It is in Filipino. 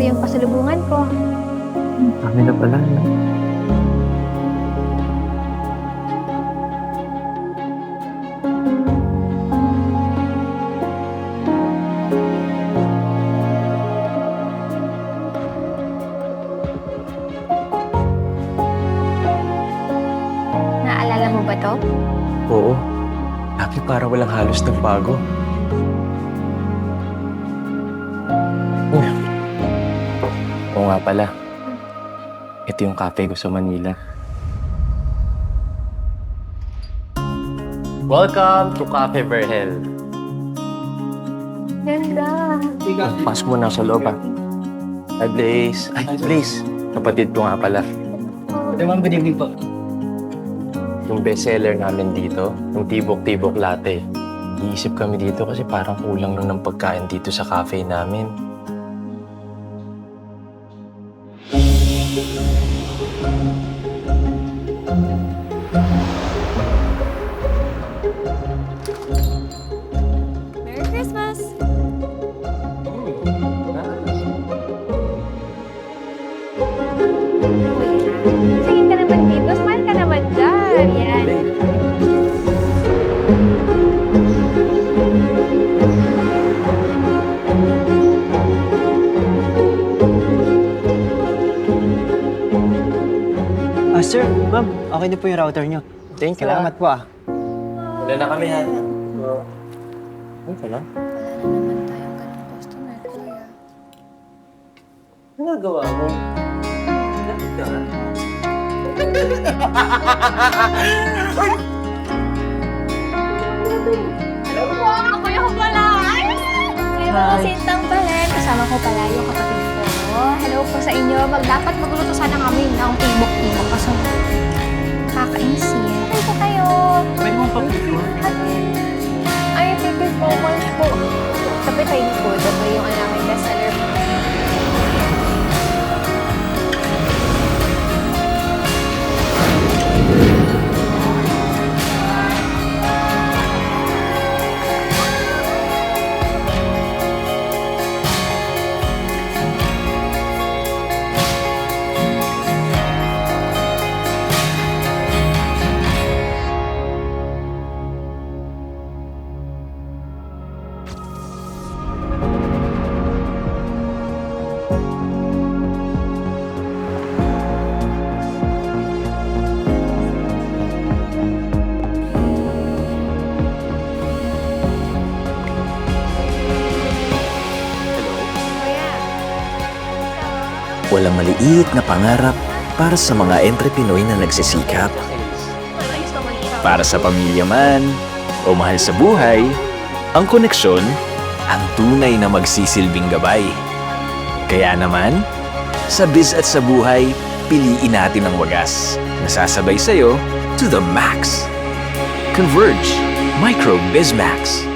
ito yung pasalubungan ko. Kami na pala, no? Naalala mo ba to? Oo. Happy para walang halos nagbago. Uy. Oo nga pala. Ito yung cafe ko sa Manila. Welcome to Cafe Verhel. Ganda. Pasok mo na sa loob, ah. Hi, Blaze. Ay, Blaze. Kapatid ko nga pala. Ma'am, good evening po. Yung bestseller namin dito, yung tibok-tibok latte. Iisip kami dito kasi parang kulang lang ng pagkain dito sa cafe namin. Merry Christmas! Sige ka naman dito. Smile ka naman dyan. Yan. Sir, ma'am, okay na po yung router nyo. Thank you. Salamat po, Wala na kami, ha? Okay lang. Wala na naman tayong ganong customer, kuya. Ano nagawa mo? Lapit ka nga. Hello po! Kuya ko pala! Kuya ko po, Sintang Balen. Kasama ko pala yung kapatid ko. Hello po sa inyo. Dapat magluto sana kami ng tibok-tibok. Kaso kakainis yan. Hello po kayo. Pwede mong pa-picture? Ay, thank you so much po. Sabi tayo po. Ito yung namin bestseller po. Walang maliit na pangarap para sa mga entrepinoy na nagsisikap. Para sa pamilya man o mahal sa buhay, ang koneksyon ang tunay na magsisilbing gabay. Kaya naman, sa biz at sa buhay, piliin natin ang wagas na sasabay sa'yo to the max. Converge Micro Biz Max.